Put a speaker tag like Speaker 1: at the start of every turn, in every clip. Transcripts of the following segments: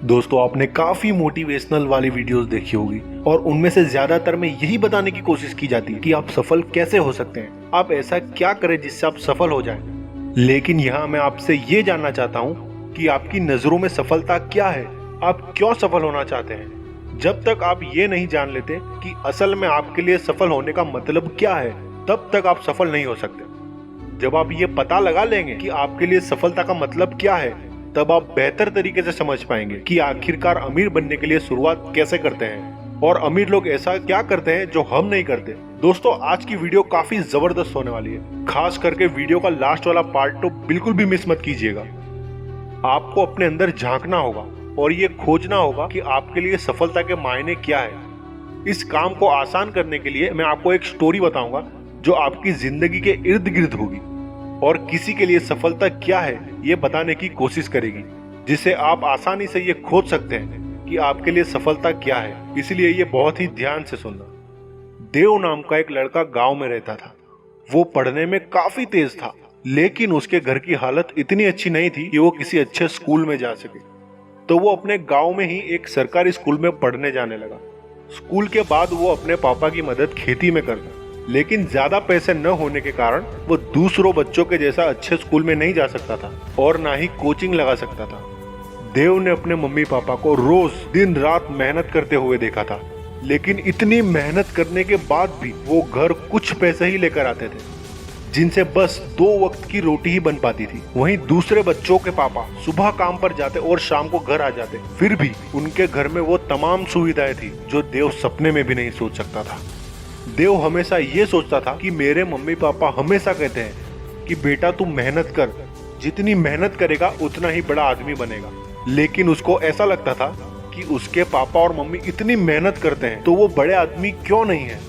Speaker 1: दोस्तों आपने काफी मोटिवेशनल वाली वीडियोस देखी होगी और उनमें से ज्यादातर में यही बताने की कोशिश की जाती है कि आप सफल कैसे हो सकते हैं, आप ऐसा क्या करें जिससे आप सफल हो जाएं। लेकिन यहाँ मैं आपसे ये जानना चाहता हूँ कि आपकी नजरों में सफलता क्या है, आप क्यों सफल होना चाहते हैं। जब तक आप ये नहीं जान लेते कि असल में आपके लिए सफल होने का मतलब क्या है, तब तक आप सफल नहीं हो सकते। जब आप ये पता लगा लेंगे कि आपके लिए सफलता का मतलब क्या है, तब आप बेहतर तरीके से समझ पाएंगे कि आखिरकार अमीर बनने के लिए शुरुआत कैसे करते हैं और अमीर लोग ऐसा क्या करते हैं जो हम नहीं करते। दोस्तों आज की वीडियो काफी जबरदस्त होने वाली है, खास करके वीडियो का लास्ट वाला पार्ट तो बिल्कुल भी मिस मत कीजिएगा। आपको अपने अंदर झांकना होगा और ये खोजना होगा कि आपके लिए सफलता के मायने क्या है। इस काम को आसान करने के लिए मैं आपको एक स्टोरी बताऊंगा जो आपकी जिंदगी के इर्द गिर्द होगी और किसी के लिए सफलता क्या है ये बताने की कोशिश करेगी, जिससे आप आसानी से ये खोज सकते हैं कि आपके लिए सफलता क्या है। इसलिए ये बहुत ही ध्यान से सुनना। देव नाम का एक लड़का गांव में रहता था। वो पढ़ने में काफी तेज था, लेकिन उसके घर की हालत इतनी अच्छी नहीं थी कि वो किसी अच्छे स्कूल में जा सके। तो वो अपने गांव में ही एक सरकारी स्कूल में पढ़ने जाने लगा। स्कूल के बाद वो अपने पापा की मदद खेती में करता, लेकिन ज्यादा पैसे न होने के कारण वो दूसरों बच्चों के जैसा अच्छे स्कूल में नहीं जा सकता था और ना ही कोचिंग लगा सकता था। देव ने अपने मम्मी पापा को रोज दिन रात मेहनत करते हुए देखा था, लेकिन इतनी मेहनत करने के बाद भी वो घर कुछ पैसे ही लेकर आते थे, जिनसे बस 2 वक्त की रोटी ही बन पाती थी। वहीं दूसरे बच्चों के पापा सुबह काम पर जाते और शाम को घर आ जाते, फिर भी उनके घर में वो तमाम सुविधाएं थी जो देव सपने में भी नहीं सोच सकता था। देव हमेशा ये सोचता था कि मेरे मम्मी पापा हमेशा कहते हैं कि बेटा तू मेहनत कर, जितनी मेहनत करेगा उतना ही बड़ा आदमी बनेगा। लेकिन उसको ऐसा लगता था कि उसके पापा और मम्मी इतनी मेहनत करते हैं तो वो बड़े आदमी क्यों नहीं है।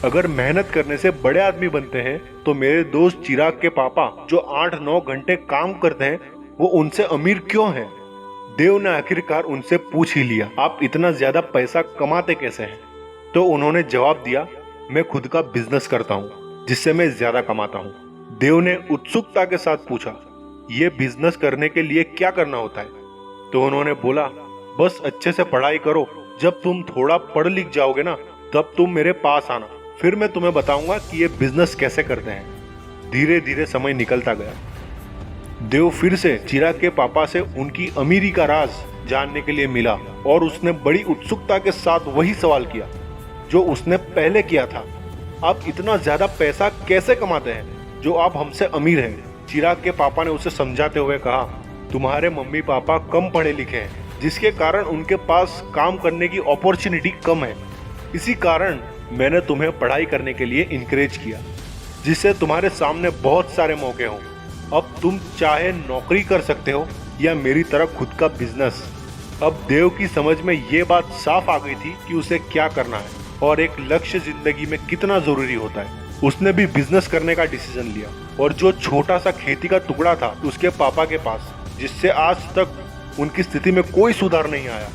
Speaker 1: अगर मेहनत करने से बड़े आदमी बनते हैं तो मेरे दोस्त चिराग के पापा जो 8-9 घंटे काम करते हैं वो उनसे अमीर क्यों हैं। देव ने आखिरकार उनसे पूछ ही लिया, आप इतना ज्यादा पैसा कमाते कैसे हैं। तो उन्होंने जवाब दिया, मैं खुद का बिजनेस करता हूँ जिससे मैं ज्यादा कमाता हूँ। देव ने उत्सुकता के साथ पूछा, ये बिजनेस करने के लिए क्या करना होता है। तो उन्होंने बोला, बस अच्छे से पढ़ाई करो, जब तुम थोड़ा पढ़ लिख जाओगे ना तब तुम मेरे पास आना, फिर मैं तुम्हें बताऊंगा कि ये बिजनेस कैसे करते हैं। धीरे धीरे समय निकलता गया। देव फिर से चिराग के पापा से उनकी अमीरी का राज जानने के लिए मिला और उसने बड़ी उत्सुकता के साथ वही सवाल किया जो उसने पहले किया था, आप इतना ज्यादा पैसा कैसे कमाते हैं जो आप हमसे अमीर हैं। चिराग के पापा ने उसे समझाते हुए कहा, तुम्हारे मम्मी पापा कम पढ़े लिखे हैं, जिसके कारण उनके पास काम करने की अपॉर्चुनिटी कम है। इसी कारण मैंने तुम्हें पढ़ाई करने के लिए इनकरेज किया, जिससे तुम्हारे सामने बहुत सारे मौके हों। अब तुम चाहे नौकरी कर सकते हो या मेरी तरह खुद का बिजनेस। अब देव की समझ में ये बात साफ आ गई थी कि उसे क्या करना है और एक लक्ष्य जिंदगी में कितना जरूरी होता है। उसने भी बिजनेस करने का डिसीजन लिया और जो छोटा सा खेती का टुकड़ा था उसके पापा के पास, जिससे आज तक उनकी स्थिति में कोई सुधार नहीं आया,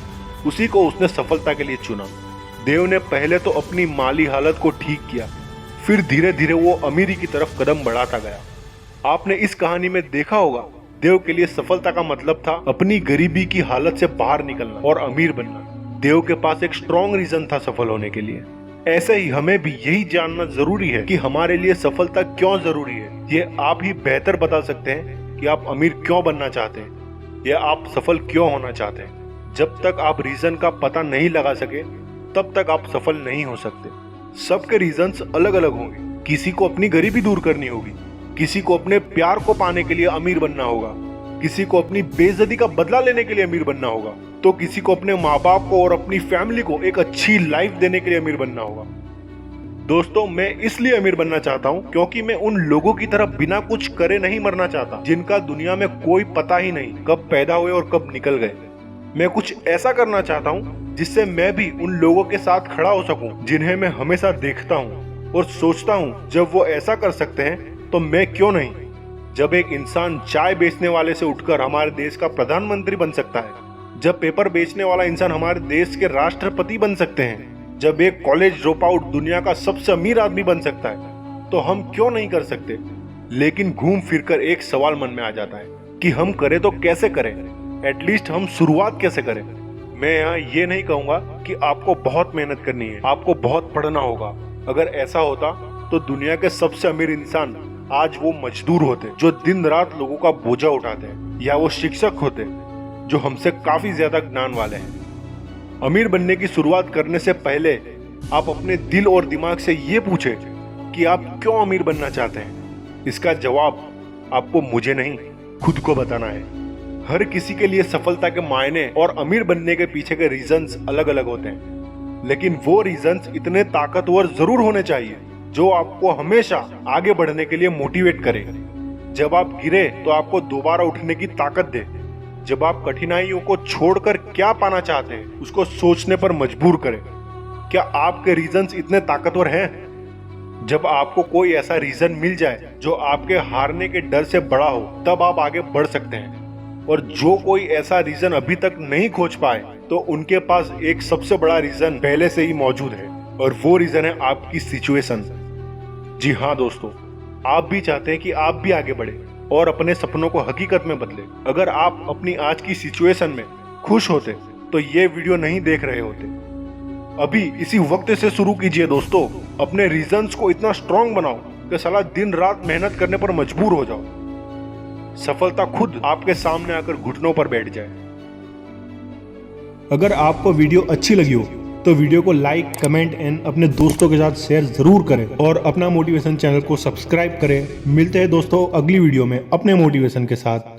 Speaker 1: उसी को उसने सफलता के लिए चुना। देव ने पहले तो अपनी माली हालत को ठीक किया, फिर धीरे धीरे वो अमीरी की तरफ कदम बढ़ाता गया। आपने इस कहानी में देखा होगा, देव के लिए सफलता का मतलब था अपनी गरीबी की हालत से बाहर निकलना और अमीर बनना। देव के पास एक स्ट्रॉन्ग रीजन था सफल होने के लिए। ऐसे ही हमें भी यही जानना जरूरी है कि हमारे लिए सफलता क्यों जरूरी है। ये आप ही बेहतर बता सकते हैं कि आप अमीर क्यों बनना चाहते हैं या आप सफल क्यों होना चाहते हैं। जब तक आप रीजन का पता नहीं लगा सके तब तक आप सफल नहीं हो सकते। सबके रीजंस अलग अलग होंगे। किसी को अपनी गरीबी दूर करनी होगी, किसी को अपने प्यार को पाने के लिए अमीर बनना होगा, किसी को अपनी बेइज्जती का बदला लेने के लिए अमीर बनना होगा, तो किसी को अपने माँ बाप को और अपनी फैमिली को एक अच्छी लाइफ देने के लिए अमीर बनना होगा। दोस्तों मैं इसलिए अमीर बनना चाहता हूँ क्योंकि मैं उन लोगों की तरह बिना कुछ करे नहीं मरना चाहता जिनका दुनिया में कोई पता ही नहीं कब पैदा हुए और कब निकल गए। मैं कुछ ऐसा करना चाहता हूँ जिससे मैं भी उन लोगों के साथ खड़ा हो सकूं जिन्हें मैं हमेशा देखता हूँ और सोचता हूँ जब वो ऐसा कर सकते हैं तो मैं क्यों नहीं। जब एक इंसान चाय बेचने वाले से उठकर हमारे देश का प्रधानमंत्री बन सकता है, जब पेपर बेचने वाला इंसान हमारे देश के राष्ट्रपति बन सकते हैं, जब एक कॉलेज ड्रॉप आउट दुनिया का सबसे अमीर आदमी बन सकता है, तो हम क्यों नहीं कर सकते। लेकिन घूम फिरकर एक सवाल मन में आ जाता है कि हम करें तो कैसे करें। एटलीस्ट हम शुरुआत कैसे करें। मैं यहाँ ये नहीं कहूँगा कि आपको बहुत मेहनत करनी है, आपको बहुत पढ़ना होगा। अगर ऐसा होता तो दुनिया के सबसे अमीर इंसान आज वो मजदूर होते जो दिन रात लोगों का बोझा उठाते हैं, या वो शिक्षक होते जो हमसे काफी ज्यादा ज्ञान वाले हैं। अमीर बनने की शुरुआत करने से पहले आप अपने दिल और दिमाग से ये पूछे कि आप क्यों अमीर बनना चाहते हैं। इसका जवाब आपको मुझे नहीं, खुद को बताना है। हर किसी के लिए सफलता के मायने और अमीर बनने के पीछे के रीजंस अलग अलग होते हैं, लेकिन वो रीजंस इतने ताकतवर जरूर होने चाहिए जो आपको हमेशा आगे बढ़ने के लिए मोटिवेट करे। जब आप गिरे तो आपको दोबारा उठने की ताकत दे। जब आप कठिनाइयों को छोड़कर क्या पाना चाहते हैं उसको सोचने पर मजबूर करे। क्या आपके रीजंस इतने ताकतवर हैं? जब आपको कोई ऐसा रीजन मिल जाए जो आपके हारने के डर से बड़ा हो, तब आप आगे बढ़ सकते हैं। और जो कोई ऐसा रीजन अभी तक नहीं खोज पाए तो उनके पास एक सबसे बड़ा रीजन पहले से ही मौजूद है, और वो रीजन है आपकी सिचुएशन। जी हाँ दोस्तों, आप भी चाहते हैं कि आप भी आगे बढ़े और अपने सपनों को हकीकत में बदले। अगर आप अपनी आज की सिचुएशन में खुश होते तो ये वीडियो नहीं देख रहे होते। अभी इसी वक्त से शुरू कीजिए दोस्तों। अपने रीजंस को इतना स्ट्रांग बनाओ कि साला दिन रात मेहनत करने पर मजबूर हो जाओ। सफलता खुद आपके सामने आकर घुटनों पर बैठ जाए। अगर आपको वीडियो अच्छी लगी हो तो वीडियो को लाइक, कमेंट एंड अपने दोस्तों के साथ शेयर जरूर करें और अपना मोटिवेशन चैनल को सब्सक्राइब करें। मिलते हैं दोस्तों अगली वीडियो में अपने मोटिवेशन के साथ।